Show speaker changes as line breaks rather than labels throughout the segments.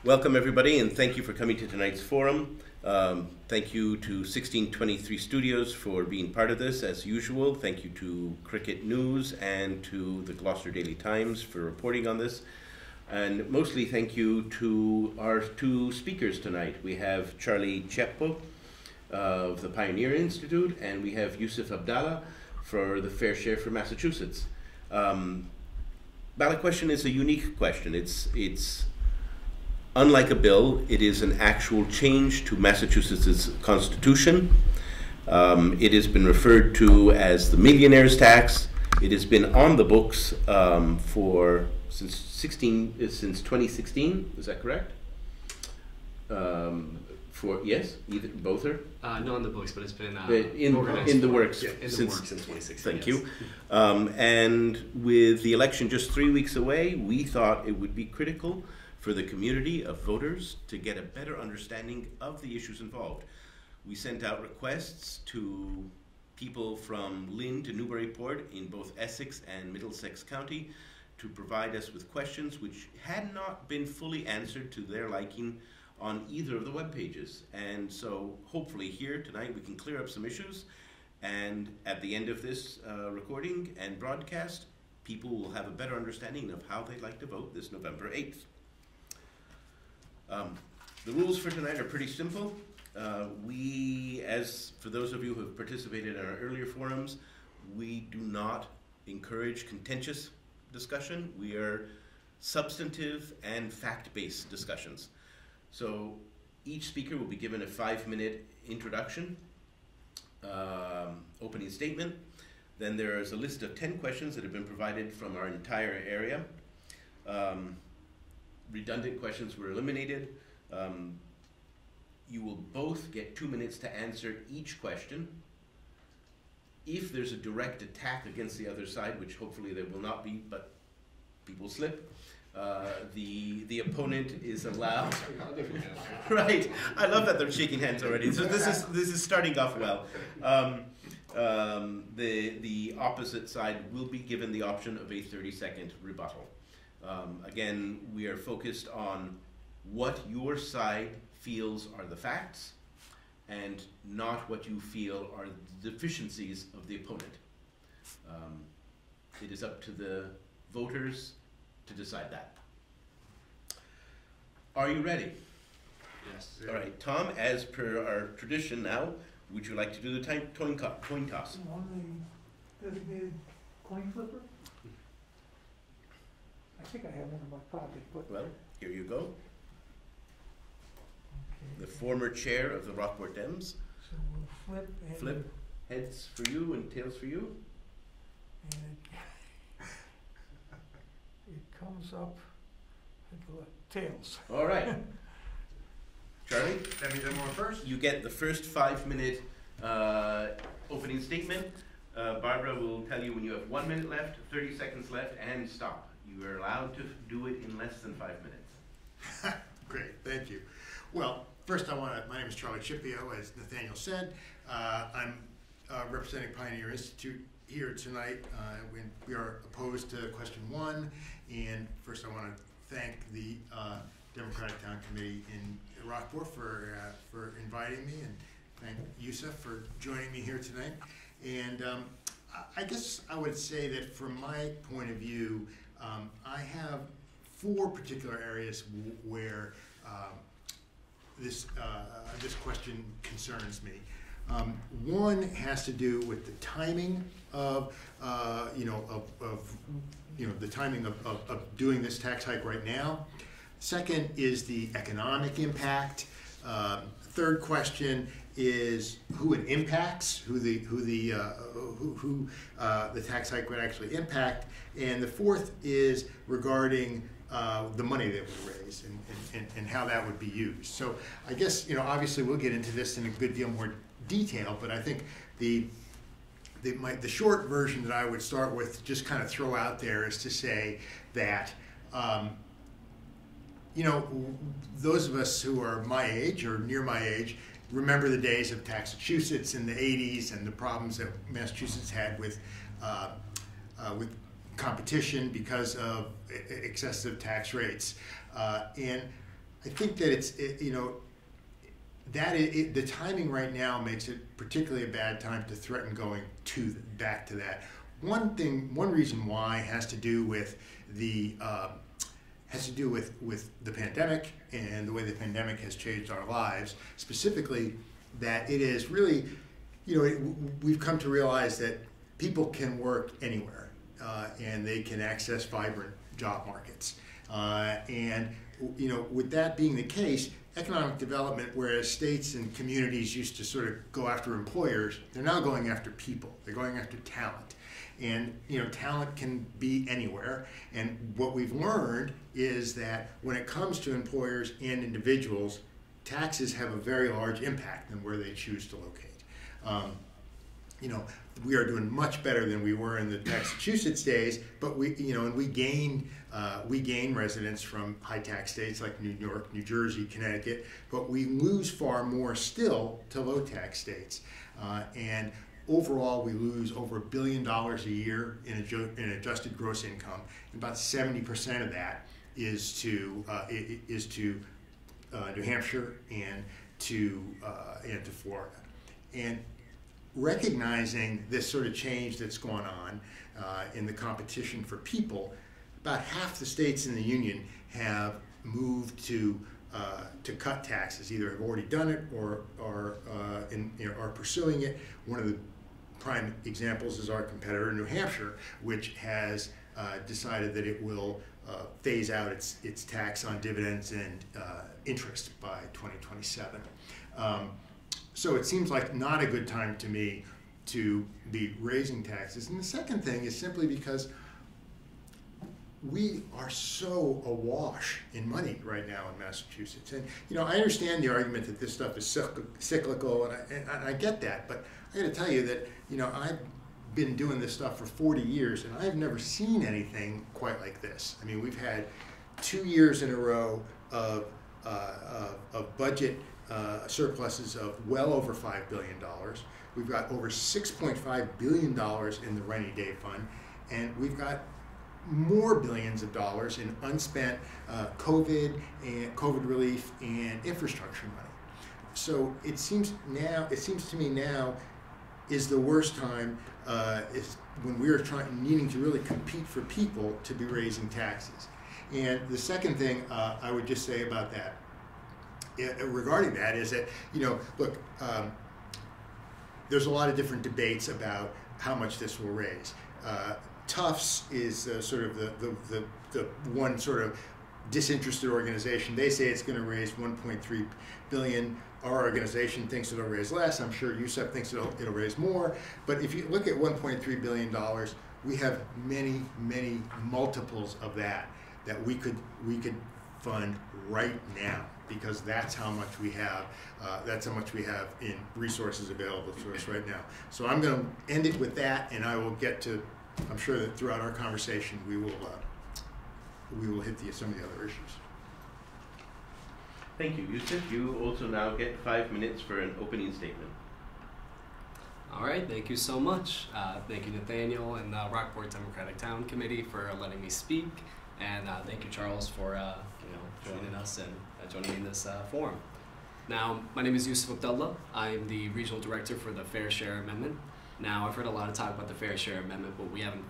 Welcome, everybody, and thank you for coming to tonight's forum. Thank you to 1623 Studios for being part of this, as usual. Thank you to Cricket News and to the Gloucester Daily Times for reporting on this. And mostly thank you to our two speakers tonight. We have Charlie Cheppo of the Pioneer Institute, and we have Yusuf Abdallah for the Fair Share for Massachusetts. Ballot question is a unique question. It's unlike a bill, it is an actual change to Massachusetts' constitution. It has been referred to as the millionaire's tax. It has been on the books since 2016. Is that correct? Yes, both are.
Not on the books, but it's been
in the works
since 2016.
Thank you. And with the election just 3 weeks away, we thought it would be critical for the community of voters to get a better understanding of the issues involved. We sent out requests to people from Lynn to Newburyport in both Essex and Middlesex County to provide us with questions which had not been fully answered to their liking on either of the web pages. And so hopefully here tonight we can clear up some issues, and at the end of this recording and broadcast, people will have a better understanding of how they'd like to vote this November 8th. The rules for tonight are pretty simple. For those of you who have participated in our earlier forums, we do not encourage contentious discussion. We are substantive and fact-based discussions. So each speaker will be given a 5-minute introduction, opening statement. Then there is a list of 10 questions that have been provided from our entire area. Redundant questions were eliminated. You will both get 2 minutes to answer each question. If there's a direct attack against the other side, which hopefully there will not be, but people slip, the opponent is allowed. Right. I love that they're shaking hands already. So this is starting off well. The opposite side will be given the option of a 30-second rebuttal. Again, we are focused on what your side feels are the facts and not what you feel are the deficiencies of the opponent. It is up to the voters to decide that. Are you ready?
Yes.
All right, Tom, as per our tradition now, would you like to do the coin toss?
On the designated coin flipper? I think I have one in my pocket, but...
Well, here you go.
Okay.
The former chair of the Rockport Dems.
So we'll flip and...
Flip, heads for you and tails for you.
And it comes up at the tails.
All right. Charlie?
Let me do one first.
You get the first 5-minute opening statement. Barbara will tell you when you have 1 minute left, 30 seconds left, and stop. You are allowed to do it in less than 5 minutes.
Great, thank you. Well, first my name is Charlie Chipio, as Nathaniel said. I'm representing Pioneer Institute here tonight. We are opposed to question 1, and first I want to thank the Democratic Town Committee in Rockport for inviting me, and thank Yusuf for joining me here tonight. And I guess I would say that from my point of view, I have 4 particular areas where this question concerns me. One has to do with the timing of the timing of doing this tax hike right now. Second is the economic impact. Third question is who it impacts, who the tax hike would actually impact, and the fourth is regarding the money that we raise and how that would be used. So I guess obviously we'll get into this in a good deal more detail, but I think the short version that I would start with, just kind of throw out there, is to say that those of us who are my age or near my age remember the days of Massachusetts in the 80s and the problems that Massachusetts had with competition because of excessive tax rates. And I think that the timing right now makes it particularly a bad time to threaten going back to that. One reason why has to do with the pandemic and the way the pandemic has changed our lives. Specifically, that it is really, we've come to realize that people can work anywhere and they can access vibrant job markets. And with that being the case, economic development, whereas states and communities used to sort of go after employers, they're now going after people. They're going after talent. And talent can be anywhere. And what we've learned is that when it comes to employers and individuals, taxes have a very large impact on where they choose to locate. We are doing much better than we were in the Massachusetts days, but we gain residents from high tax states like New York, New Jersey, Connecticut, but we lose far more still to low tax states. And overall, we lose over $1 billion a year in adjusted gross income. About 70% of that is to New Hampshire and to Florida. And recognizing this sort of change that's going on in the competition for people, about half the states in the union have moved to cut taxes. Either have already done it or are pursuing it. One of the prime examples is our competitor, New Hampshire, which has decided that it will phase out its tax on dividends and interest by 2027. So it seems like not a good time to me to be raising taxes. And the second thing is simply because we are so awash in money right now in Massachusetts. And I understand the argument that this stuff is cyclical, and I get that. But I got to tell you that I've been doing this stuff for 40 years, and I've never seen anything quite like this. I mean, we've had 2 years in a row of budget surpluses of well over $5 billion. We've got over $6.5 billion in the rainy day fund, and we've got more billions of dollars in unspent COVID relief and infrastructure money. So it seems to me now is the worst time is when we are needing to really compete for people to be raising taxes. And the second thing I would just say about that, regarding that, is that look, there's a lot of different debates about how much this will raise. Tufts is sort of the one sort of disinterested organization. They say it's going to raise 1.3 billion. Our organization thinks it'll raise less. I'm sure USEP thinks it'll raise more. But if you look at $1.3 billion, we have many, many multiples of that we could fund right now, because that's how much we have. That's how much we have in resources available to us right now. So I'm going to end it with that, and I will get to. I'm sure that throughout our conversation we will hit some of the other issues.
Thank you, Yusuf. You also now get 5 minutes for an opening statement.
All right, thank you so much. Thank you, Nathaniel, and the Rockport Democratic Town Committee for letting me speak, and thank you, Charles, for joining us and joining in this forum. Now, my name is Yusuf Abdullah. I am the Regional Director for the Fair Share Amendment. Now, I've heard a lot of talk about the Fair Share Amendment, but we haven't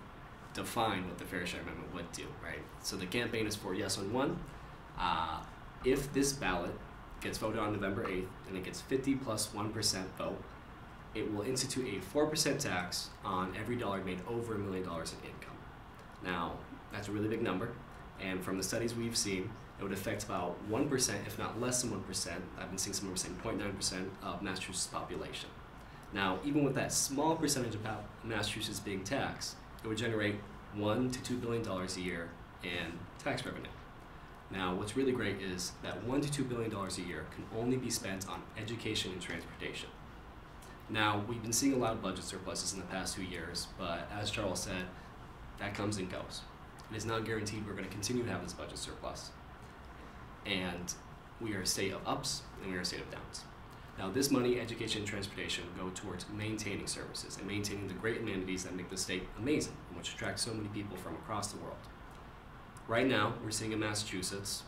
defined what the Fair Share Amendment would do, right? So the campaign is for yes on one. If this ballot gets voted on November 8th and it gets 50 plus 1% vote, it will institute a 4% tax on every dollar made over $1 million in income. Now, that's a really big number, and from the studies we've seen, it would affect about 1%, if not less than 1%. I've been seeing some numbers saying 0.9% of Massachusetts' population. Now, even with that small percentage of Massachusetts being taxed, it would generate $1 to $2 billion a year in tax revenue. Now, what's really great is that $1 to $2 billion a year can only be spent on education and transportation. Now, we've been seeing a lot of budget surpluses in the past 2 years, but as Charles said, that comes and goes. It is not guaranteed we're going to continue to have this budget surplus. And we are a state of ups and we are a state of downs. Now, this money, education, and transportation go towards maintaining services and maintaining the great amenities that make the state amazing and which attract so many people from across the world. Right now, we're seeing in Massachusetts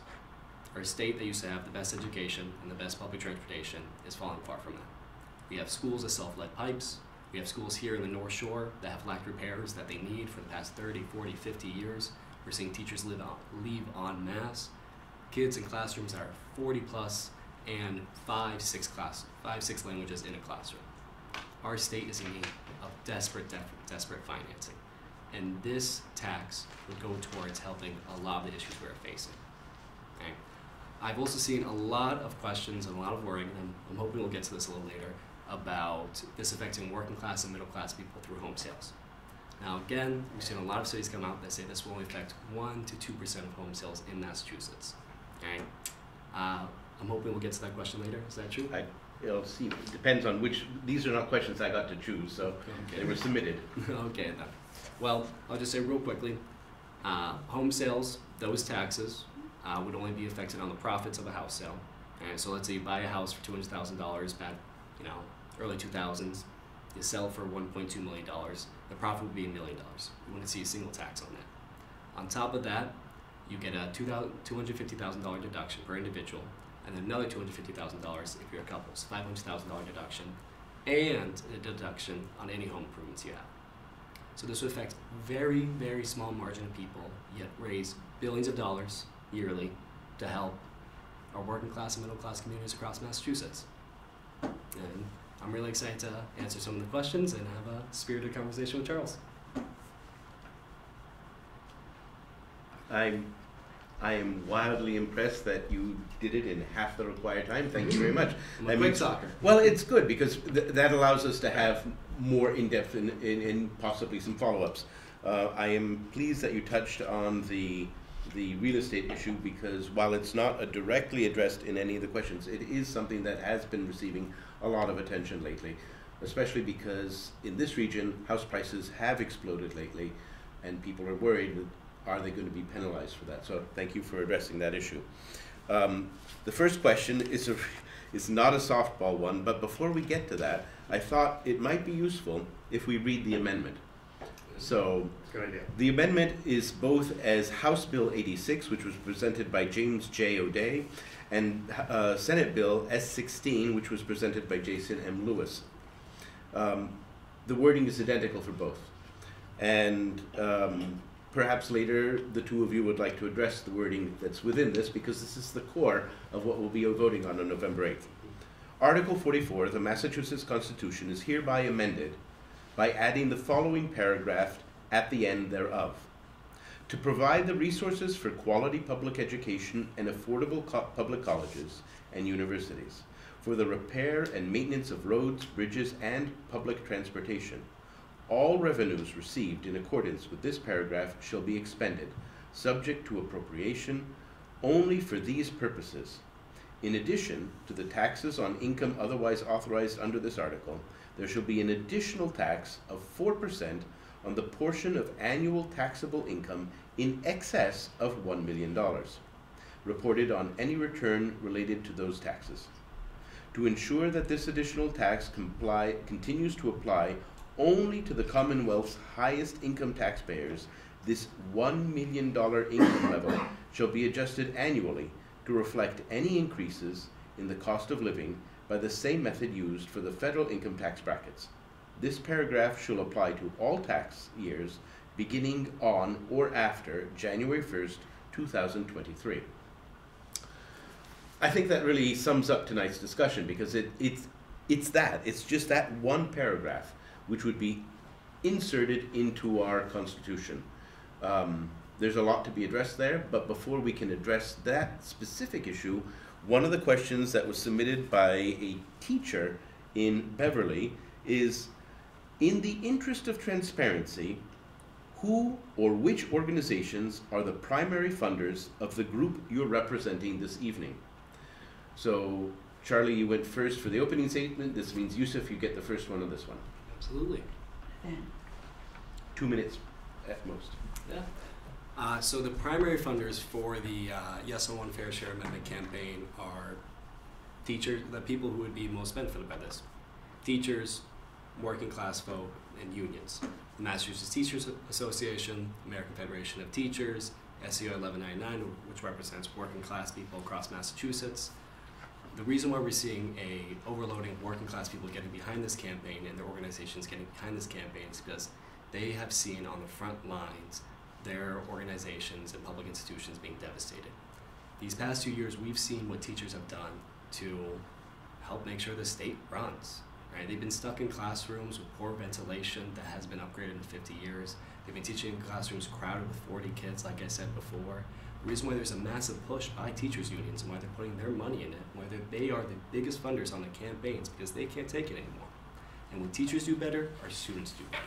Our state that used to have the best education and the best public transportation is falling far from that. We have schools that sell lead pipes. We have schools here in the North Shore that have lacked repairs that they need for the past 30, 40, 50 years. We're seeing teachers leave en masse. Kids in classrooms that are 40 plus and 5-6 languages in a classroom. Our state is in need of desperate financing. And this tax would go towards helping a lot of the issues we're facing. Okay? I've also seen a lot of questions and a lot of worry, and I'm hoping we'll get to this a little later, about this affecting working class and middle class people through home sales. Now again, we've seen a lot of studies come out that say this will only affect 1 to 2% of home sales in Massachusetts. Okay? I'm hoping we'll get to that question later. Is that true?
It'll see. It depends on which. These are not questions I got to choose, so
okay.
They were submitted.
Okay then. Well, I'll just say real quickly, home sales, those taxes would only be affected on the profits of a house sale. And so let's say you buy a house for $200,000 back, early 2000s, you sell it for $1.2 million, the profit would be $1 million. You wouldn't see a single tax on that. On top of that, you get a $250,000 deduction per individual, and then another $250,000 if you're a couple, so $500,000 deduction, and a deduction on any home improvements you have. So this would affect very, very small margin of people, yet raise billions of dollars yearly to help our working class and middle class communities across Massachusetts. And I'm really excited to answer some of the questions and have a spirited conversation with Charles.
I am wildly impressed that you did it in half the required time. Thank you very much.
I'm a quick talker.
Well, it's good because that allows us to have more in-depth and possibly some follow-ups. I am pleased that you touched on the real estate issue because while it's not directly addressed in any of the questions, it is something that has been receiving a lot of attention lately, especially because in this region, house prices have exploded lately and people are worried that are they going to be penalized for that? So thank you for addressing that issue. The first question is not a softball one, but before we get to that, I thought it might be useful if we read the amendment. So
Good idea.
the amendment is both as House Bill 86, which was presented by James J. O'Day, and Senate Bill S16, which was presented by Jason M. Lewis. The wording is identical for both. And perhaps later the two of you would like to address the wording that's within this because this is the core of what we'll be voting on November 8th. Article 44 of the Massachusetts Constitution is hereby amended by adding the following paragraph at the end thereof. To provide the resources for quality public education and affordable public colleges and universities, for the repair and maintenance of roads, bridges, and public transportation. All revenues received in accordance with this paragraph shall be expended, subject to appropriation, only for these purposes. In addition to the taxes on income otherwise authorized under this article, there shall be an additional tax of 4% on the portion of annual taxable income in excess of $1 million, reported on any return related to those taxes. To ensure that this additional tax continues to apply only to the Commonwealth's highest income taxpayers, this $1 million income level shall be adjusted annually to reflect any increases in the cost of living by the same method used for the federal income tax brackets. This paragraph shall apply to all tax years beginning on or after January 1st, 2023. I think that really sums up tonight's discussion because it's just that one paragraph which would be inserted into our Constitution. There's a lot to be addressed there, but before we can address that specific issue, one of the questions that was submitted by a teacher in Beverly is, in the interest of transparency, who or which organizations are the primary funders of the group you're representing this evening? So, Charlie, you went first for the opening statement. This means, Yusuf, you get the first one on this one.
Absolutely.
2 minutes at most.
Yeah. So the primary funders for the Yes on One Fair Share Amendment campaign are teachers, the people who would be most benefited by this. Teachers, working class folk, and unions. The Massachusetts Teachers Association, American Federation of Teachers, SEO 1199, which represents working class people across Massachusetts. The reason why we're seeing a overloading of working class people getting behind this campaign and their organizations getting behind this campaign is because they have seen on the front lines their organizations and public institutions being devastated. These past 2 years, we've seen what teachers have done to help make sure the state runs. Right? They've been stuck in classrooms with poor ventilation that has been upgraded in 50 years. They've been teaching in classrooms crowded with 40 kids, like I said before. The reason why there's a massive push by teachers unions and why they're putting their money in it, why they are the biggest funders on the campaigns, because they can't take it anymore. And when teachers do better, our students do better.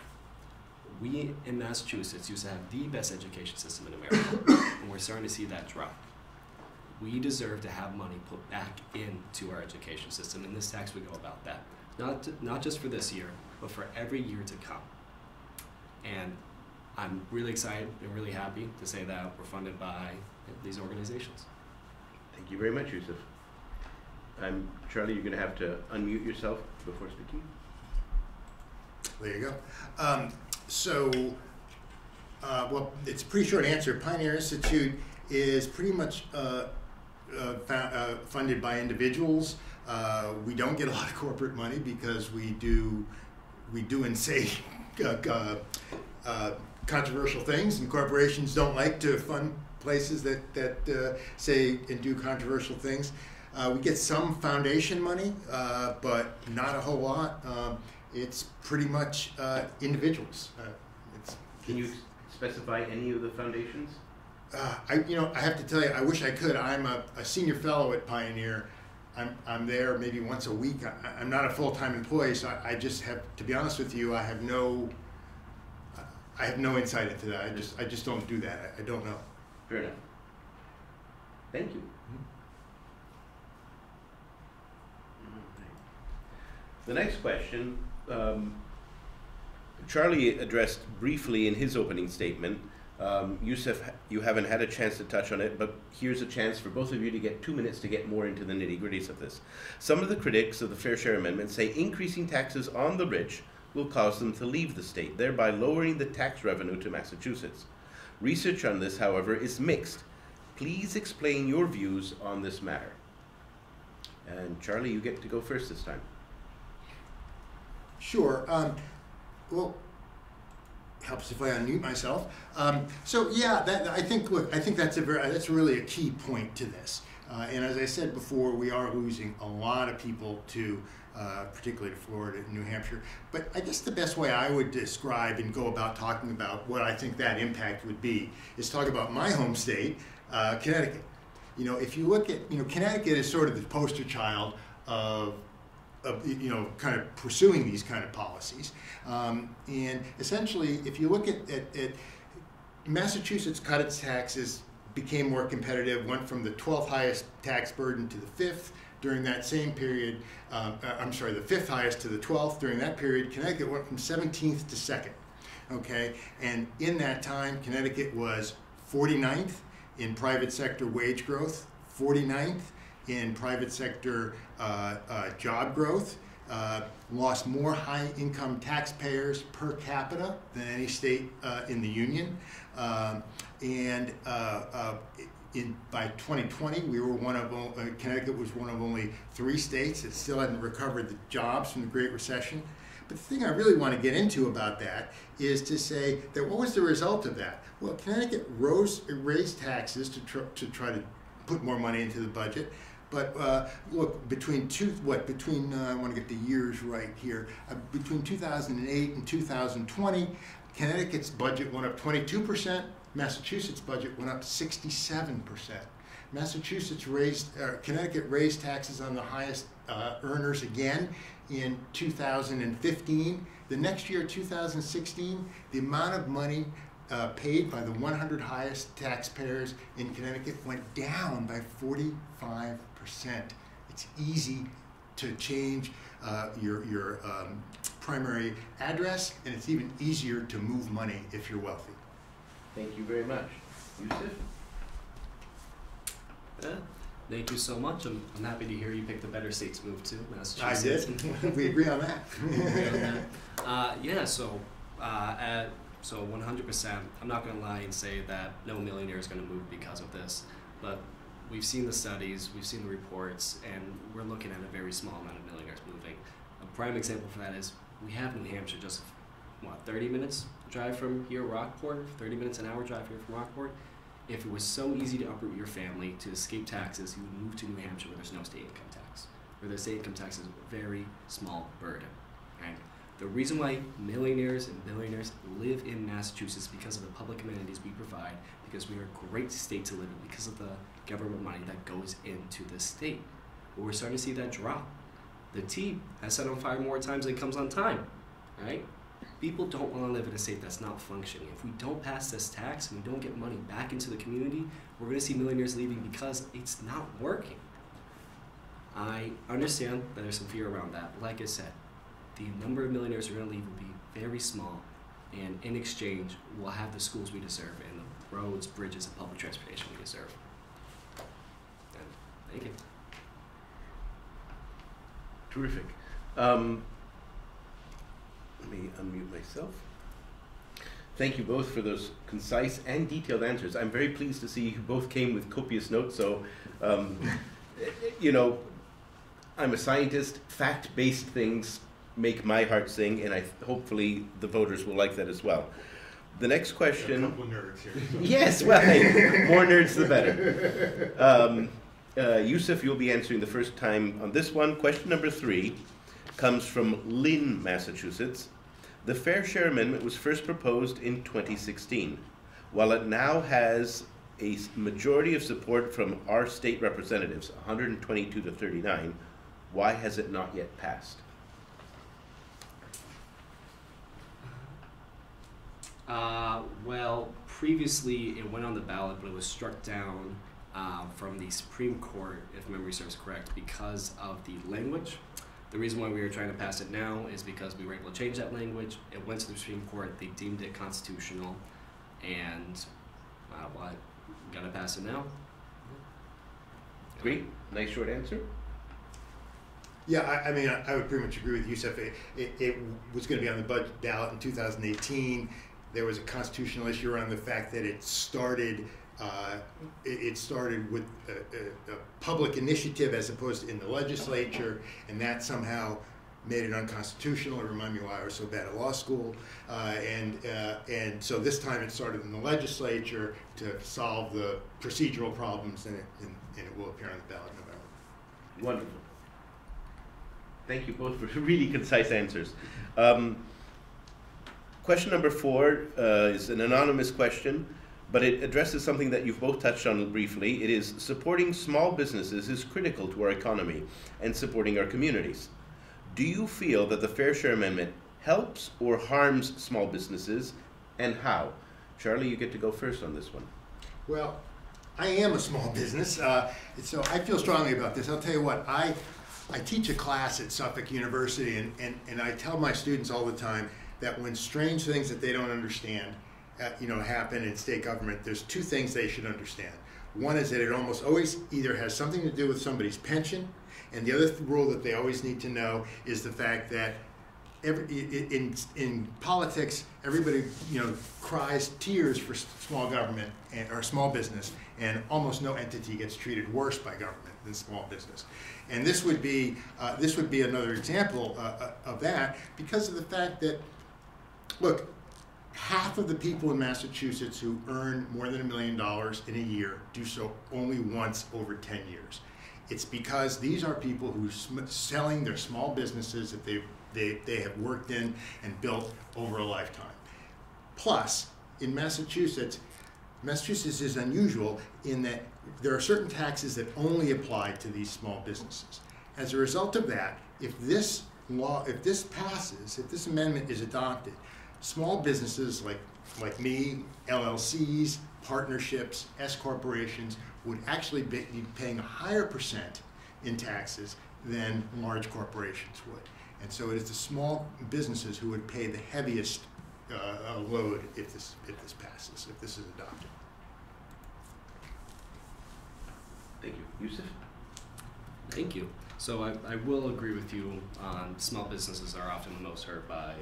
We in Massachusetts used to have the best education system in America, and we're starting to see that drop. We deserve to have money put back into our education system, and this tax would go about that. Not just for this year, but for every year to come. And I'm really excited and really happy to say that we're funded by these organizations.
Thank you very much, Yusuf. Charlie, you're going to have to unmute yourself before speaking.
There you go. Well, it's a pretty short answer. Pioneer Institute is pretty much funded by individuals. We don't get a lot of corporate money because we do and say controversial things, and corporations don't like to fund places that say and do controversial things. We get some foundation money, but not a whole lot. It's pretty much individuals.
Can you specify any of the foundations?
I have to tell you, I wish I could. I'm a senior fellow at Pioneer. I'm there maybe once a week. I'm not a full-time employee, so I just have, to be honest with you, I have no insight into that. I just don't do that. I don't know.
Fair enough. Thank you. The next question, Charlie addressed briefly in his opening statement. Yusuf, you haven't had a chance to touch on it, but here's a chance for both of you to get 2 minutes to get more into the nitty-gritties of this. Some of the critics of the Fair Share Amendment say increasing taxes on the rich will cause them to leave the state, thereby lowering the tax revenue to Massachusetts. Research on this, however, is mixed. Please explain your views on this matter. And Charlie, you get to go first this time.
Sure. Well, helps if I unmute myself. So yeah, I think that's really a key point to this. And as I said before, we are losing a lot of people to, particularly to Florida and New Hampshire. But I guess the best way I would describe and go about talking about what I think that impact would be is talk about my home state, Connecticut. If you look at, Connecticut is sort of the poster child of kind of pursuing these kind of policies. And essentially, if you look at Massachusetts cut its taxes, became more competitive, went from the 12th highest tax burden to the 5th during that same period. The 5th highest to the 12th during that period. Connecticut went from 17th to 2nd. Okay, and in that time, Connecticut was 49th in private sector wage growth, 49th in private sector job growth, lost more high-income taxpayers per capita than any state in the union, and by 2020, we were Connecticut was one of only 3 states that still hadn't recovered the jobs from the Great Recession. But the thing I really want to get into about that is to say that what was the result of that? Well, Connecticut raised taxes to try to put more money into the budget. But look, I want to get the years right here. Between 2008 and 2020, Connecticut's budget went up 22%. Massachusetts' budget went up 67%. Connecticut raised taxes on the highest earners again in 2015. The next year, 2016, the amount of money paid by the 100 highest taxpayers in Connecticut went down by 45%. It's easy to change your primary address, and it's even easier to move money if you're wealthy.
Thank you very much. Yusuf?
Yeah. Thank you so much. I'm happy to hear you picked a better state to move to, Massachusetts.
I did. We agree on that.
So 100%, I'm not going to lie and say that no millionaire is going to move because of this, but we've seen the studies, we've seen the reports, and we're looking at a very small amount of millionaires moving. A prime example for that is we have New Hampshire just, 30 minutes drive from here, Rockport, 30 minutes an hour drive here from Rockport. If it was so easy to uproot your family to escape taxes, you would move to New Hampshire where there's no state income tax, where the state income tax is a very small burden. Right? The reason why millionaires and billionaires live in Massachusetts is because of the public amenities we provide, because we are a great state to live in, because of the government money that goes into the state. But we're starting to see that drop. The tea has set on fire more times than it comes on time, right? People don't want to live in a state that's not functioning. If we don't pass this tax and we don't get money back into the community, we're going to see millionaires leaving because it's not working. I understand that there's some fear around that. Like I said, the number of millionaires who are going to leave will be very small, and in exchange, we'll have the schools we deserve and the roads, bridges, and public transportation we deserve. And thank you.
Terrific. Let me unmute myself. Thank you both for those concise and detailed answers. I'm very pleased to see you both came with copious notes. So, you know, I'm a scientist. Fact-based things make my heart sing, and hopefully the voters will like that as well. The next question.
A couple of nerds here. So.
Yes, well, hey, more nerds the better. Yusuf, you'll be answering the first time on this one. Question number 3 comes from Lynn, Massachusetts. The Fair Share Amendment was first proposed in 2016. While it now has a majority of support from our state representatives, 122 to 39, why has it not yet passed?
Well, previously it went on the ballot, but it was struck down from the Supreme Court, if memory serves correct, because of the language. The reason why we are trying to pass it now is because we were able to change that language. It went to the Supreme Court, they deemed it constitutional, and well, gotta pass it now.
Great, nice short answer.
Yeah, I mean, I would pretty much agree with Yusuf. It was going to be on the budget ballot in 2018. There was a constitutional issue around the fact that it started with a public initiative as opposed to in the legislature, and that somehow made it unconstitutional. It reminded me why I was so bad at law school. And so this time it started in the legislature to solve the procedural problems, and it will appear on the ballot in November.
Wonderful. Thank you both for really concise answers. Question number 4 is an anonymous question, but it addresses something that you've both touched on briefly. It is supporting small businesses is critical to our economy and supporting our communities. Do you feel that the Fair Share Amendment helps or harms small businesses, and how? Charlie, you get to go first on this one.
Well, I am a small business, so I feel strongly about this. I'll tell you what, I teach a class at Suffolk University, and I tell my students all the time that when strange things that they don't understand happen in state government, there's 2 things they should understand. One is that it almost always either has something to do with somebody's pension, and the other rule that they always need to know is the fact that in politics, everybody cries tears for small government or small business, and almost no entity gets treated worse by government than small business. And this would be another example of that, because of the fact that, look, half of the people in Massachusetts who earn more than $1 million in a year do so only once over 10 years. It's because these are people who are selling their small businesses that they have worked in and built over a lifetime. Plus, in Massachusetts is unusual in that there are certain taxes that only apply to these small businesses. As a result of that, if this passes, if this amendment is adopted, small businesses like me, LLCs, partnerships, S corporations would actually be paying a higher percent in taxes than large corporations would. And so it is the small businesses who would pay the heaviest load if this passes, if this is adopted.
Thank you. Yusuf?
Thank you. So I will agree with you on small businesses are often the most hurt by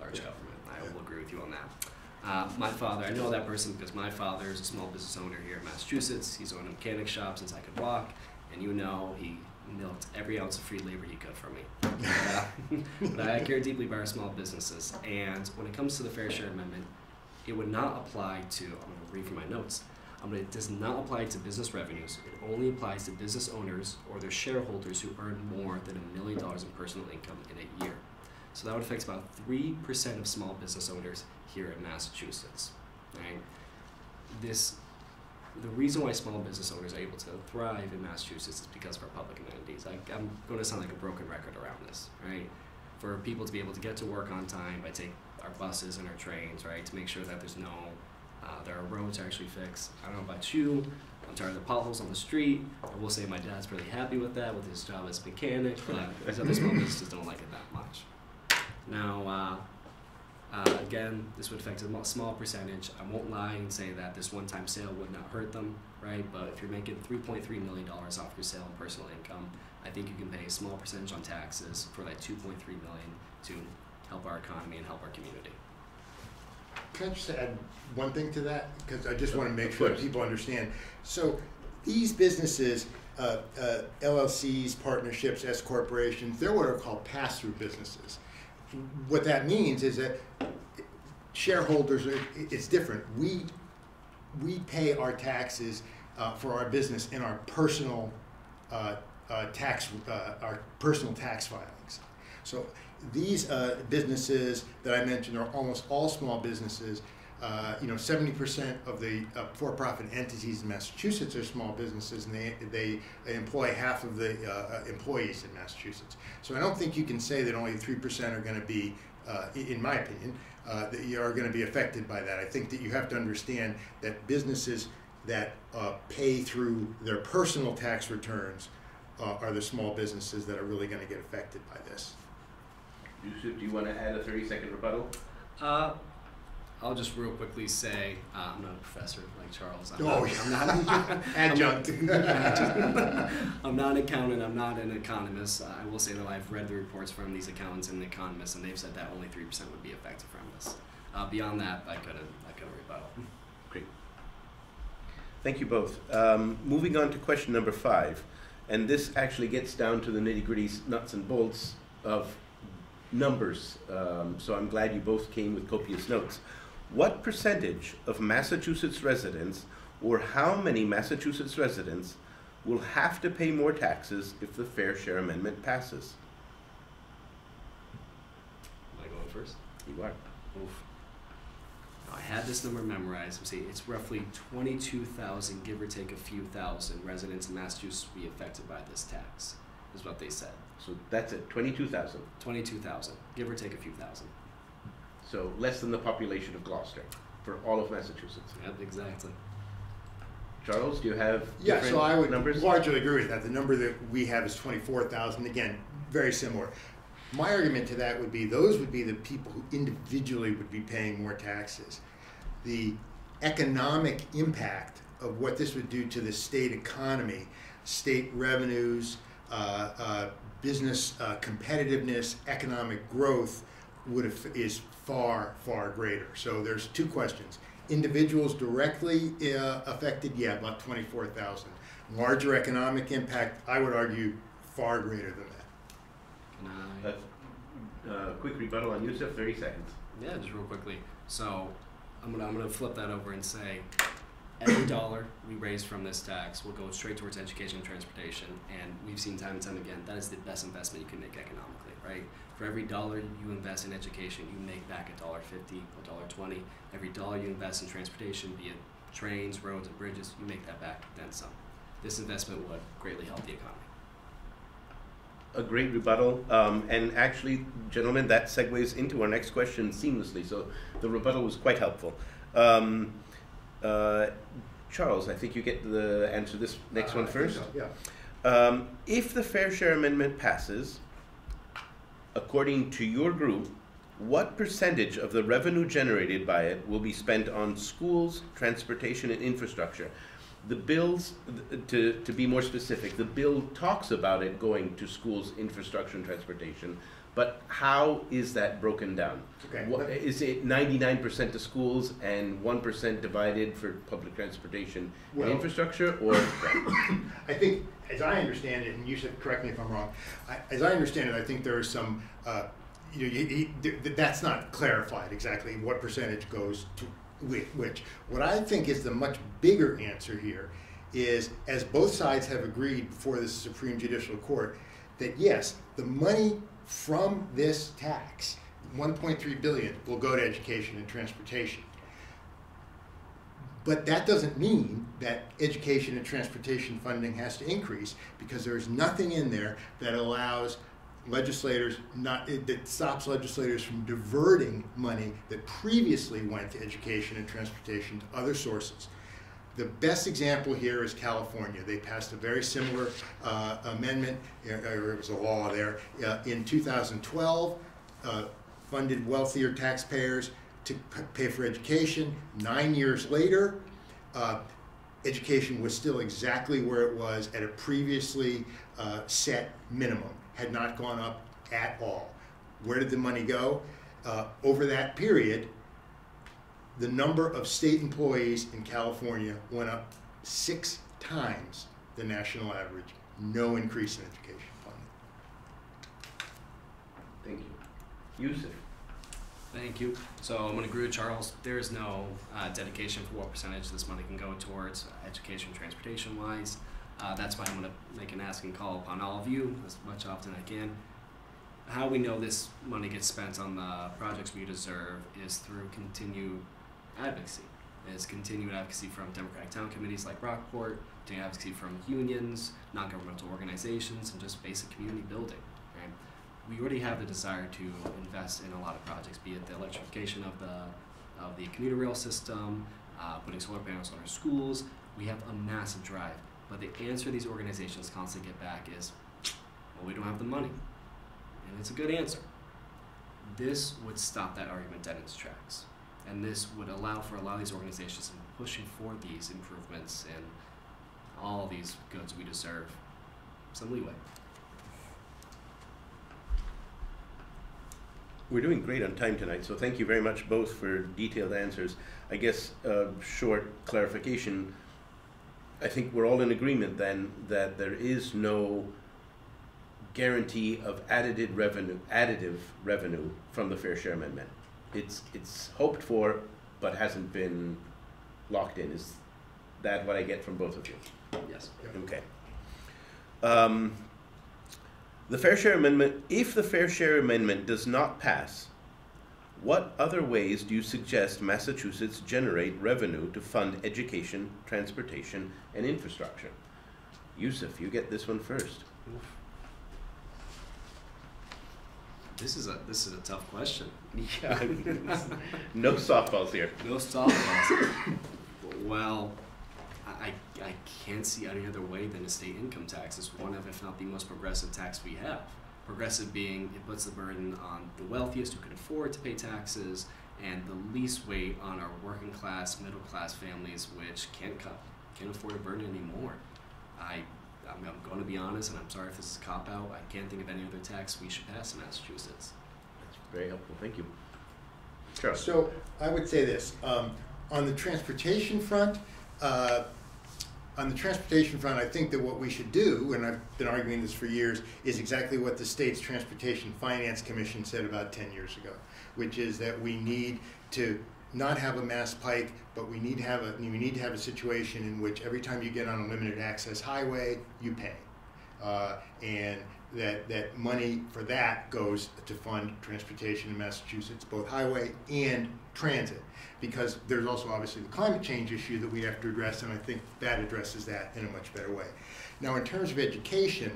large government. I will agree with you on that. My father, I know that person because my father is a small business owner here in Massachusetts. He's owned a mechanic shop since I could walk, and you know he milked every ounce of free labor he could from me. But I care deeply about our small businesses, and when it comes to the Fair Share Amendment, it would not apply to, I'm going to read from my notes, it does not apply to business revenues. It only applies to business owners or their shareholders who earn more than $1 million in personal income in a year. So that would affect about 3% of small business owners here in Massachusetts. Right? The reason why small business owners are able to thrive in Massachusetts is because of our public amenities. I'm going to sound like a broken record around this, right? For people to be able to get to work on time, I take our buses and our trains, right, to make sure that there are roads actually fixed. I don't know about you, I'm tired of the potholes on the street. I will say my dad's pretty happy with that, with his job as a mechanic, but these other small businesses don't like it that much. Now, again, this would affect a small percentage. I won't lie and say that this one-time sale would not hurt them, right? But if you're making $3.3 million off your sale and personal income, I think you can pay a small percentage on taxes for that $2.3 million to help our economy and help our community.
Can I just add one thing to that? Because I just want to make sure that people understand. So these businesses, LLCs, partnerships, S corporations, they're what are called pass-through businesses. What that means is that shareholders, it's different. We pay our taxes for our business in our personal tax filings. So these businesses that I mentioned are almost all small businesses. 70% of the for-profit entities in Massachusetts are small businesses, and they employ half of the employees in Massachusetts. So I don't think you can say that only 3% are going to be, in my opinion, that you are going to be affected by that. I think that you have to understand that businesses that pay through their personal tax returns are the small businesses that are really going to get affected by this.
Yusuf, do you want to add a 30-second rebuttal?
I'll just real quickly say I'm not a professor like Charles. I'm
not adjunct.
I'm not an accountant. I'm not an economist. I will say that I've read the reports from these accountants and economists, and they've said that only 3% would be affected from this. Beyond that, I couldn't rebuttal.
Great. Thank you both. Moving on to question number 5, and this actually gets down to the nitty-gritty nuts and bolts of numbers. So I'm glad you both came with copious notes. What percentage of Massachusetts residents, or how many Massachusetts residents, will have to pay more taxes if the Fair Share Amendment passes?
Am I going first?
You are.
Oof. I had this number memorized. See, it's roughly 22,000, give or take a few thousand, residents in Massachusetts will be affected by this tax, is what they said.
So that's it, 22,000.
22,000, give or take a few thousand.
So less than the population of Gloucester for all of Massachusetts.
Yep, exactly.
Charles, do you have
so I would
numbers?
Largely agree with that. The number that we have is 24,000. Again, very similar. My argument to that would be those would be the people who individually would be paying more taxes. The economic impact of what this would do to the state economy, state revenues, business competitiveness, economic growth is far, far greater. So there's two questions. Individuals directly affected, yeah, about 24,000. Larger economic impact, I would argue, far greater than that.
Quick rebuttal on Yusuf, 30 seconds.
Yeah, just real quickly. So I'm gonna flip that over and say every dollar we raise from this tax will go straight towards education and transportation, and we've seen time and time again that is the best investment you can make economically, right? For every dollar you invest in education, you make back $1.50, $1.20. Every dollar you invest in transportation, be it trains, roads, and bridges, you make that back, then some. This investment would greatly help the economy.
A great rebuttal, and actually, gentlemen, that segues into our next question seamlessly, so the rebuttal was quite helpful. Charles, I think you get to answer this next one first.
So, yeah.
If the Fair Share Amendment passes, according to your group, what percentage of the revenue generated by it will be spent on schools, transportation, and infrastructure? The bills, to be more specific, the bill talks about it going to schools, infrastructure, and transportation, but how is that broken down?
Okay.
Is it 99% to schools and 1% divided for public transportation and infrastructure, or?
I think, as I understand it, and you should correct me if I'm wrong, as I understand it, I think there is some, that's not clarified exactly what percentage goes to which. What I think is the much bigger answer here is, as both sides have agreed before the Supreme Judicial Court, that yes, the money from this tax, 1.3 billion, will go to education and transportation. But that doesn't mean that education and transportation funding has to increase, because there's nothing in there that allows legislators that stops legislators from diverting money that previously went to education and transportation to other sources. The best example here is California. They passed a very similar amendment, or it was a law there, in 2012, funded wealthier taxpayers to pay for education. 9 years later, education was still exactly where it was at a previously set minimum, had not gone up at all. Where did the money go? Over that period, the number of state employees in California went up 6 times the national average. No increase in education funding.
Thank you. Yusuf.
Thank you. So I'm going to agree with Charles. There is no dedication for what percentage this money can go towards education, transportation-wise. That's why I'm going to make an asking call upon all of you as much often I can. How we know this money gets spent on the projects we deserve is through continued advocacy. It's continued advocacy from Democratic town committees like Rockport, continued advocacy from unions, non-governmental organizations, and just basic community building. Right? We already have the desire to invest in a lot of projects, be it the electrification of the commuter rail system, putting solar panels on our schools. We have a massive drive. But the answer these organizations constantly get back is, well, we don't have the money. And it's a good answer. This would stop that argument dead in its tracks. And this would allow for a lot of these organizations in pushing for these improvements and all these goods we deserve some leeway.
We're doing great on time tonight, so thank you very much both for detailed answers. I guess short clarification, I think we're all in agreement then that there is no guarantee of additive revenue from the Fair Share Amendment. It's hoped for, but hasn't been locked in. Is that what I get from both of you?
Yes.
Okay. The Fair Share Amendment, if the Fair Share Amendment does not pass, what other ways do you suggest Massachusetts generate revenue to fund education, transportation, and infrastructure? Yusuf, you get this one first.
This is a tough question.
Yeah, no softballs here.
No softballs. Well, I can't see any other way than a state income tax. It's one of, if not the most progressive tax we have. Progressive being, it puts the burden on the wealthiest who can afford to pay taxes, and the least weight on our working class, middle class families, which can't afford to burden anymore. I'm going to be honest, and I'm sorry if this is a cop-out, I can't think of any other tax we should pass in Massachusetts.
That's very helpful, thank you. Charles.
So I would say this, on the transportation front, I think that what we should do, and I've been arguing this for years, is exactly what the state's Transportation Finance Commission said about 10 years ago, which is that we need to not have a mass pike, but we need to have a situation in which every time you get on a limited access highway, you pay, and that money for that goes to fund transportation in Massachusetts, both highway and transit, because there's also obviously the climate change issue that we have to address, and I think that addresses that in a much better way. Now, in terms of education,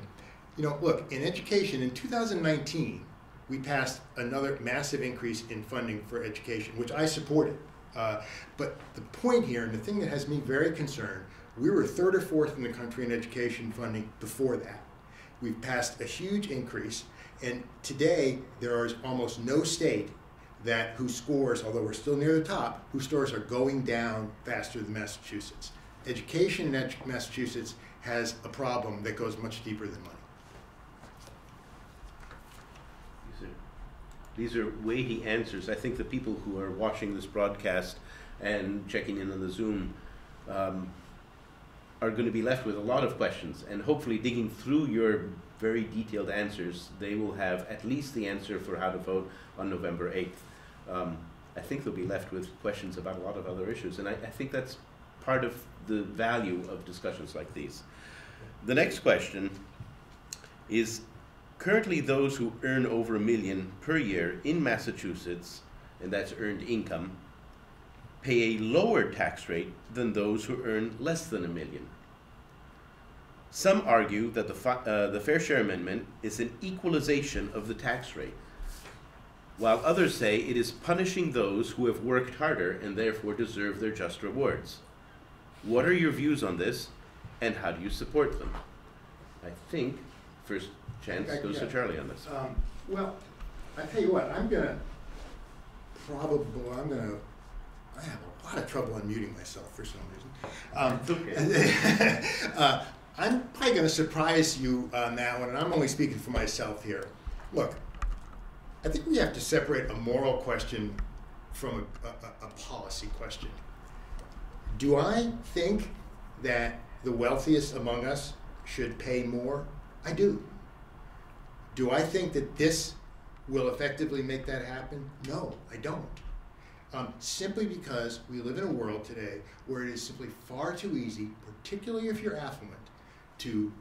look, in education in 2019, we passed another massive increase in funding for education, which I supported. But the point here, and the thing that has me very concerned, we were 3rd or 4th in the country in education funding before that. We've passed a huge increase, and today there is almost no state whose scores, although we're still near the top, whose scores are going down faster than Massachusetts. education in Massachusetts has a problem that goes much deeper than money.
These are weighty answers. I think the people who are watching this broadcast and checking in on the Zoom are going to be left with a lot of questions, and hopefully digging through your very detailed answers, they will have at least the answer for how to vote on November 8th. I think they'll be left with questions about a lot of other issues, and I think that's part of the value of discussions like these. The next question is, currently those who earn over $1 million per year in Massachusetts, and that's earned income, pay a lower tax rate than those who earn less than $1 million. Some argue that the Fair Share Amendment is an equalization of the tax rate, while others say it is punishing those who have worked harder and therefore deserve their just rewards. What are your views on this, and how do you support them? I think first chance goes to Charlie on this.
Well, I tell you what, I have a lot of trouble unmuting myself for some reason.
Okay.
I'm probably going to surprise you on that one, and I'm only speaking for myself here. Look, I think we have to separate a moral question from a policy question. Do I think that the wealthiest among us should pay more? I do. Do I think that this will effectively make that happen? No, I don't. Simply because we live in a world today where it is simply far too easy, particularly if you're affluent, to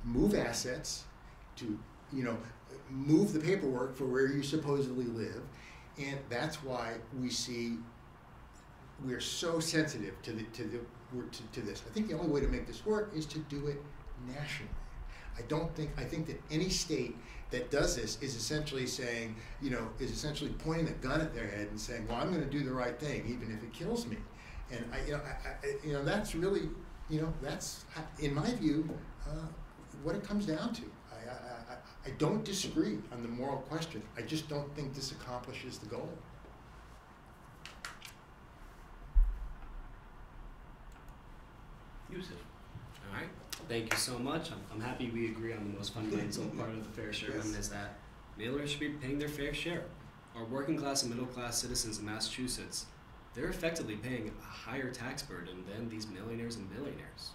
move assets, to move the paperwork for where you supposedly live, and that's why we're so sensitive to this. I think the only way to make this work is to do it nationally. I think that any state that does this is essentially saying, is essentially pointing a gun at their head and saying, well, I'm going to do the right thing even if it kills me. And that's really, that's, in my view, what it comes down to. I don't disagree on the moral question. I just don't think this accomplishes the goal.
Yusuf.
All right. Thank you so much. I'm happy we agree on the most fundamental part of the Fair Share Amendment is that mailers should be paying their fair share. Our working class and middle class citizens in Massachusetts, they're effectively paying a higher tax burden than these millionaires and billionaires.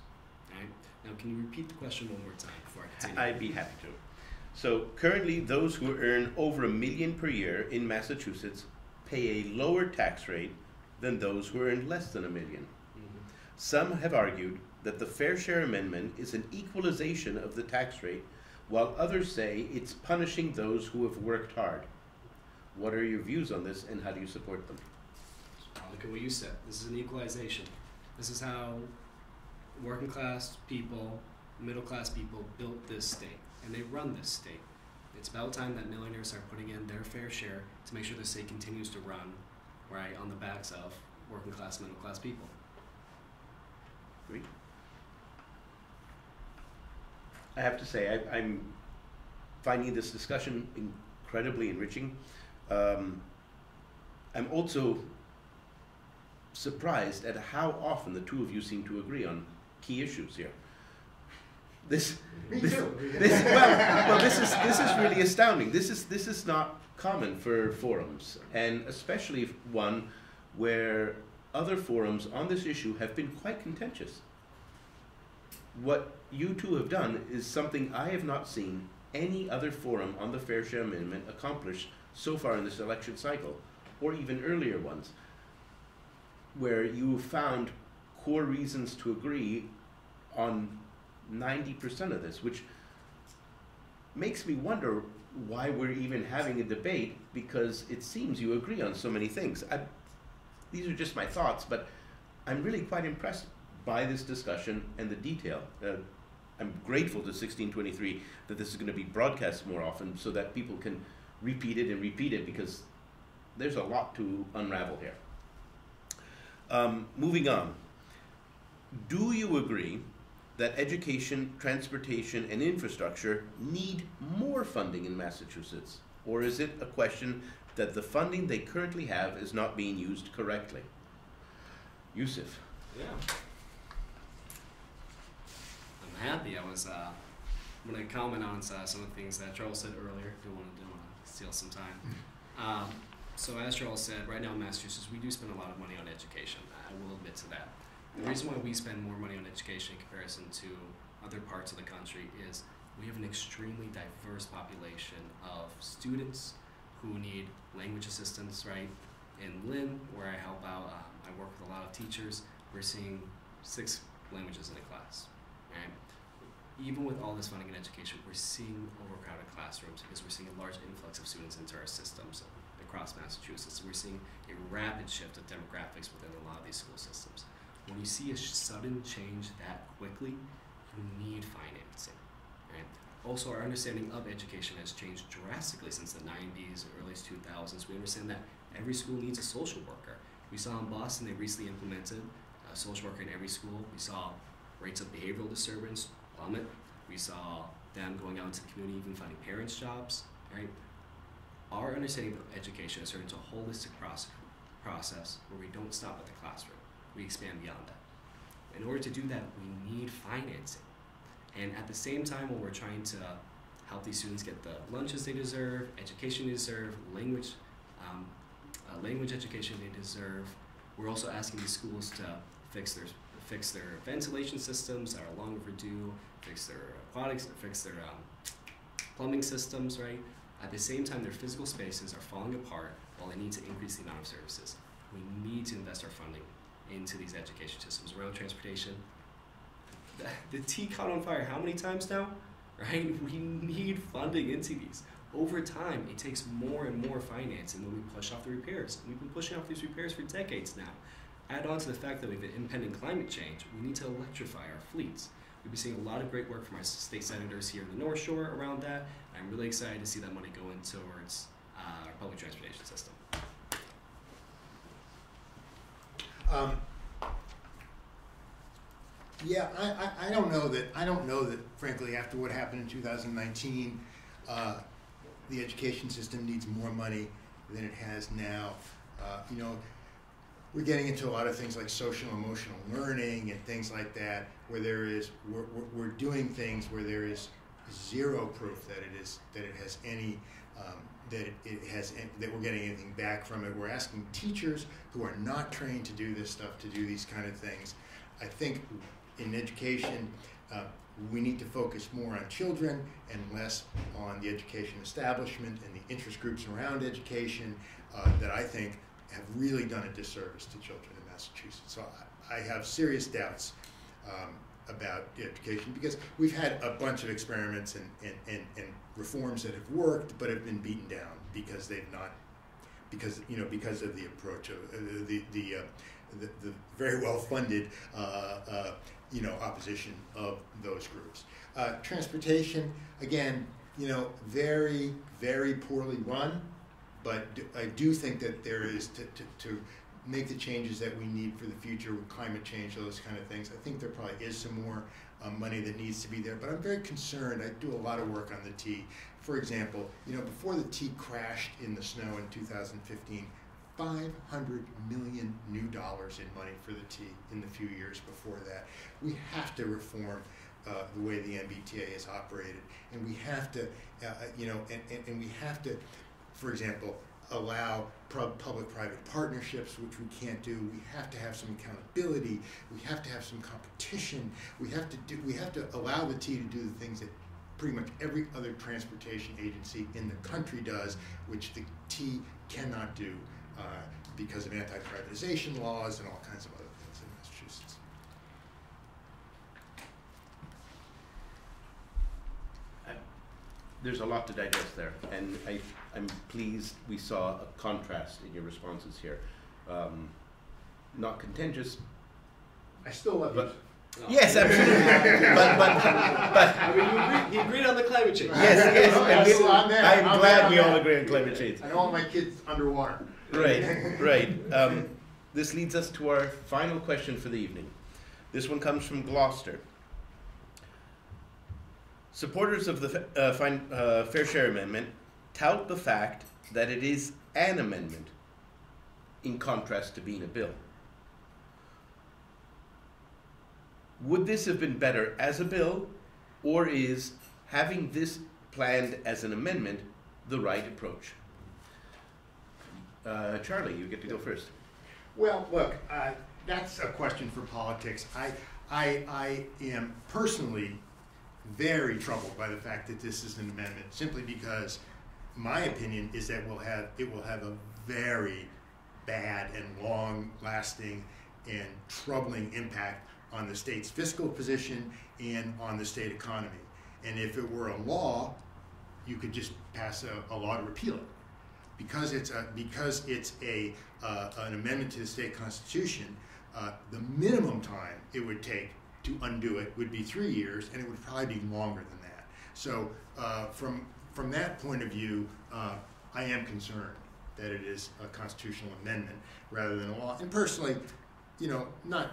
All right? Now, can you repeat the question one more time before I continue?
I'd be happy to. So currently, those who earn over $1 million per year in Massachusetts pay a lower tax rate than those who earn less than $1 million.
Mm-hmm.
Some have argued that the Fair Share Amendment is an equalization of the tax rate, while others say it's punishing those who have worked hard. What are your views on this, and how do you support them?
Look at what you said. This is an equalization. This is how working class people, middle class people built this state, and they run this state. It's about time that millionaires start putting in their fair share to make sure the state continues to run, right, on the backs of working class, middle class people.
Agree? I have to say, I'm finding this discussion incredibly enriching. I'm also surprised at how often the two of you seem to agree on key issues here. This is really astounding. This is not common for forums, and especially one where other forums on this issue have been quite contentious. What you two have done is something I have not seen any other forum on the Fair Share Amendment accomplish so far in this election cycle, or even earlier ones, where you found core reasons to agree on 90% of this, which makes me wonder why we're even having a debate, because it seems you agree on so many things. These are just my thoughts, but I'm really quite impressed by this discussion and the detail. I'm grateful to 1623 that this is going to be broadcast more often so that people can repeat it, because there's a lot to unravel here. Moving on. Do you agree that education, transportation, and infrastructure need more funding in Massachusetts? Or is it a question that the funding they currently have is not being used correctly? Yusuf.
Yeah. happy. I was I'm going to comment on some of the things that Charles said earlier. Didn't want to steal some time. So as Charles said, right now in Massachusetts, we do spend a lot of money on education. I will admit to that. The reason why we spend more money on education in comparison to other parts of the country is we have an extremely diverse population of students who need language assistance, right? In Lynn, where I help out, I work with a lot of teachers. We're seeing 6 languages in a class, right? Even with all this funding in education, we're seeing overcrowded classrooms because we're seeing a large influx of students into our systems across Massachusetts. So we're seeing a rapid shift of demographics within a lot of these school systems. When you see a sudden change that quickly, you need financing, right? Also, our understanding of education has changed drastically since the 90s, early 2000s. We understand that every school needs a social worker. We saw in Boston, they recently implemented a social worker in every school. We saw rates of behavioral disturbance plummet. We saw them going out into the community, even finding parents' jobs, right? Our understanding of education has turned into a holistic process where we don't stop at the classroom. We expand beyond that. In order to do that, we need financing. And at the same time, when we're trying to help these students get the lunches they deserve, education they deserve, language education they deserve, we're also asking these schools to fix their ventilation systems that are long overdue, fix their aquatics, fix their plumbing systems, right? At the same time, their physical spaces are falling apart while they need to increase the amount of services. We need to invest our funding into these education systems around transportation. The T caught on fire how many times now, right? We need funding into these. Over time, it takes more and more finance, and then we push off the repairs. We've been pushing off these repairs for decades now. Add on to the fact that we have an impending climate change, we need to electrify our fleets. We've been seeing a lot of great work from our state senators here in the North Shore around that. I'm really excited to see that money going towards our public transportation system.
Yeah, I don't know that, frankly, after what happened in 2019, the education system needs more money than it has now. You know, we're getting into a lot of things like social emotional learning and things like that, where we're doing things where there is zero proof that that we're getting anything back from it. We're asking teachers who are not trained to do this stuff to do these kind of things. I think in education, we need to focus more on children and less on the education establishment and the interest groups around education that I think have really done a disservice to children in Massachusetts. So I have serious doubts about education because we've had a bunch of experiments and reforms that have worked but have been beaten down because because of the approach of the very well funded opposition of those groups. Transportation, again, very, very poorly run, but I do think that there is to make the changes that we need for the future with climate change, those kind of things. I think there probably is some more money that needs to be there, but I'm very concerned. I do a lot of work on the T. For example, before the T crashed in the snow in 2015, $500 million new dollars in money for the T in the few years before that. We have to reform the way the MBTA is operated, and we have to, and we have to, for example, allow public-private partnerships, which we can't do. We have to have some accountability. We have to have some competition. We have to allow the T to do the things that pretty much every other transportation agency in the country does, which the T cannot do because of anti-privatization laws and all kinds of other things in Massachusetts.
There's a lot to digest there, and I'm pleased we saw a contrast in your responses here. Not contentious.
I still love you.
Oh.
Yes, absolutely. but
I mean, you agreed on the climate change.
yes. I'm glad we all
there.
agree on climate change.
I don't want my kids underwater.
Right. This leads us to our final question for the evening. This one comes from Gloucester. Supporters of the Fair Share Amendment tout the fact that it is an amendment in contrast to being a bill. would this have been better as a bill, or is having this planned as an amendment the right approach? Charlie, you get to go first.
Well, look, that's a question for politics. I am personally very troubled by the fact that this is an amendment, simply because my opinion is that it will have a very bad and long-lasting and troubling impact on the state's fiscal position and on the state economy. And if it were a law, you could just pass a law to repeal it. Because it's an amendment to the state constitution, the minimum time it would take to undo it would be 3 years, and it would probably be longer than that. So from that point of view, I am concerned that it is a constitutional amendment rather than a law. And personally, not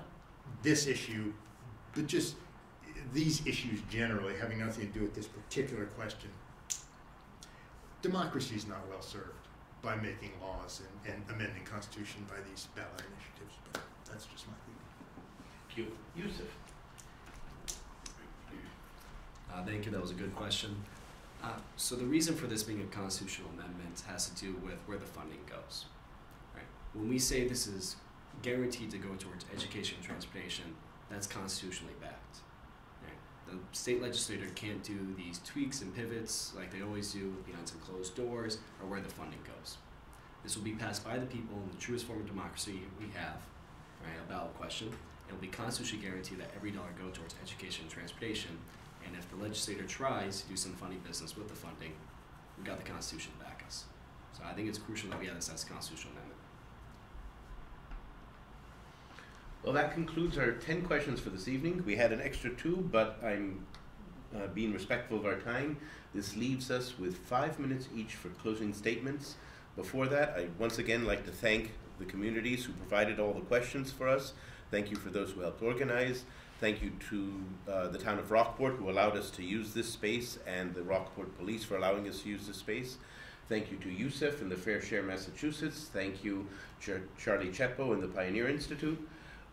this issue, but just these issues generally, having nothing to do with this particular question. Democracy is not well served by making laws and amending Constitution by these ballot initiatives. But that's just my view.
Thank you. Yusuf.
Thank you. That was a good question. So the reason for this being a constitutional amendment has to do with where the funding goes. Right? When we say this is guaranteed to go towards education and transportation, that's constitutionally backed. Right? The state legislator can't do these tweaks and pivots like they always do behind some closed doors or where the funding goes. This will be passed by the people in the truest form of democracy we have, right? A ballot question. It will be constitutionally guaranteed that every dollar go towards education and transportation. And if the legislator tries to do some funny business with the funding, we've got the Constitution to back us. So I think it's crucial that we have this as a constitutional amendment.
Well, that concludes our 10 questions for this evening. We had an extra 2, but I'm being respectful of our time. This leaves us with 5 minutes each for closing statements. Before that, I'd once again like to thank the communities who provided all the questions for us. Thank you for those who helped organize. Thank you to the town of Rockport, who allowed us to use this space, and the Rockport Police for allowing us to use this space. Thank you to Yusuf and the Fair Share Massachusetts. Thank you, Charlie Chepo and the Pioneer Institute.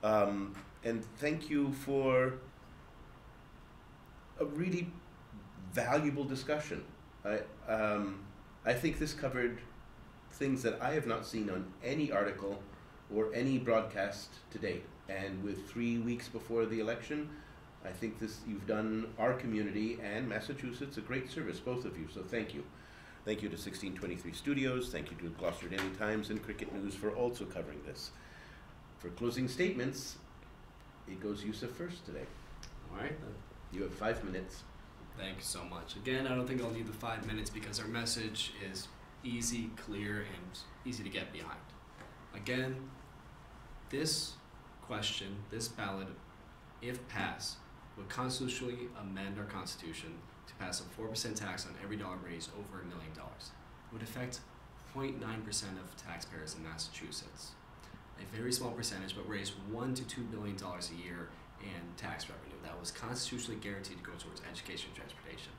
And thank you for a really valuable discussion. I think this covered things that I have not seen on any article or any broadcast to date. And with 3 weeks before the election, I think you've done our community and Massachusetts a great service, both of you, so thank you. Thank you to 1623 Studios, thank you to Gloucester Daily Times and Cricket News for also covering this. For closing statements, it goes Yusuf first today.
All right, then.
You have 5 minutes.
Thank you so much. Again, I don't think I'll need the 5 minutes because our message is easy, clear, and easy to get behind. Again, this question, this ballot, if passed, would constitutionally amend our Constitution to pass a 4% tax on every dollar raised over $1 million. It would affect 0.9% of taxpayers in Massachusetts. A very small percentage, but raise $1 to $2 billion a year in tax revenue. That was constitutionally guaranteed to go towards education and transportation.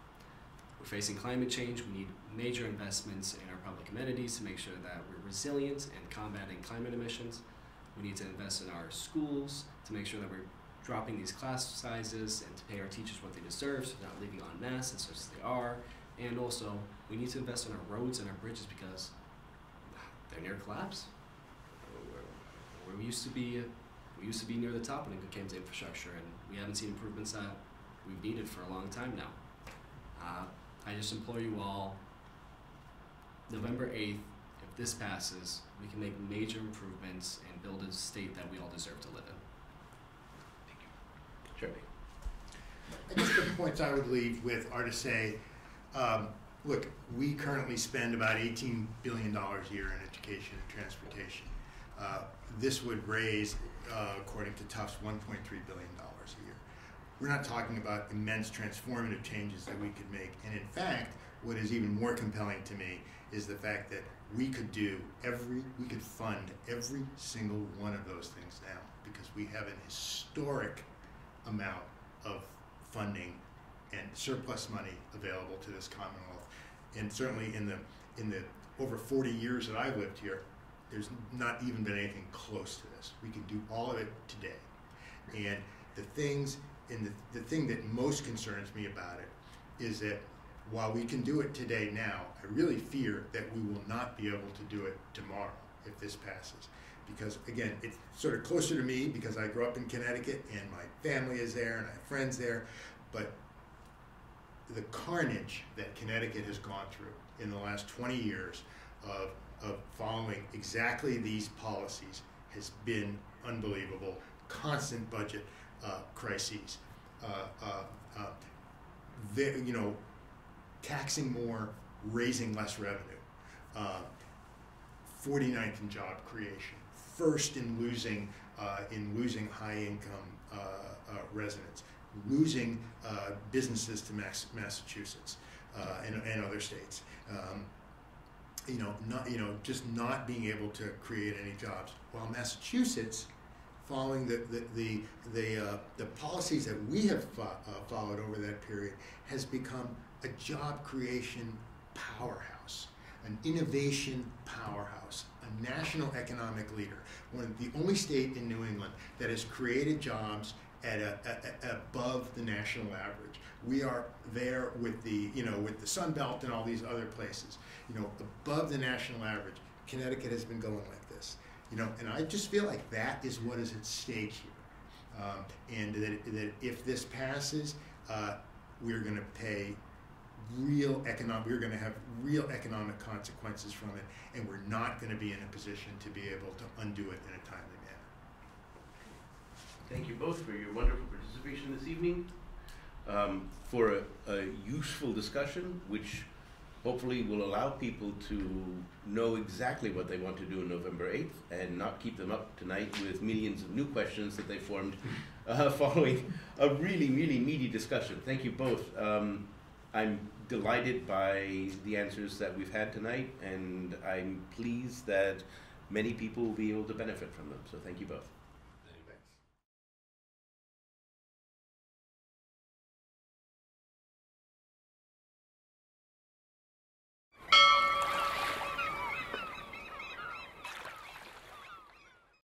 We're facing climate change. We need major investments in our public amenities to make sure that we're resilient in combating climate emissions. We need to invest in our schools to make sure that we're dropping these class sizes and to pay our teachers what they deserve so they're not leaving en masse as they are. And also, we need to invest in our roads and our bridges because they're near collapse. We used to be near the top when it came to infrastructure, and we haven't seen improvements that we've needed for a long time now. I just implore you all, November 8th, if this passes, we can make major improvements and build a state that we all deserve to live in.
Thank you. Charlie.
I guess the points I would leave with are to say, look, we currently spend about $18 billion a year in education and transportation. This would raise, according to Tufts, $1.3 billion a year. We're not talking about immense transformative changes that we could make. And in fact, what is even more compelling to me is the fact that we could fund every single one of those things now because we have an historic amount of funding and surplus money available to this Commonwealth. And certainly in the over 40 years that I've lived here, there's not even been anything close to this. We can do all of it today. And the things, and the thing that most concerns me about it is that while we can do it today now, I really fear that we will not be able to do it tomorrow if this passes. Because again, it's sort of closer to me because I grew up in Connecticut and my family is there and I have friends there, but the carnage that Connecticut has gone through in the last 20 years of following exactly these policies has been unbelievable. Constant budget crises, taxing more, raising less revenue, 49th in job creation, first in losing high income residents, losing businesses to Massachusetts and other states. Just not being able to create any jobs. While Massachusetts, following the policies that we have followed over that period, has become a job creation powerhouse, an innovation powerhouse, a national economic leader, the only state in New England that has created jobs at above the national average. We are there with the Sun Belt and all these other places, above the national average. Connecticut has been going like this, and I just feel like that is what is at stake here, and that if this passes, we're going to pay we're going to have real economic consequences from it, and we're not going to be in a position to be able to undo it in a timely manner.
Thank you both for your wonderful participation this evening, for a useful discussion, which hopefully will allow people to know exactly what they want to do on November 8th and not keep them up tonight with millions of new questions that they formed following a really, really meaty discussion. Thank you both. I'm delighted by the answers that we've had tonight, and I'm pleased that many people will be able to benefit from them. So thank you both.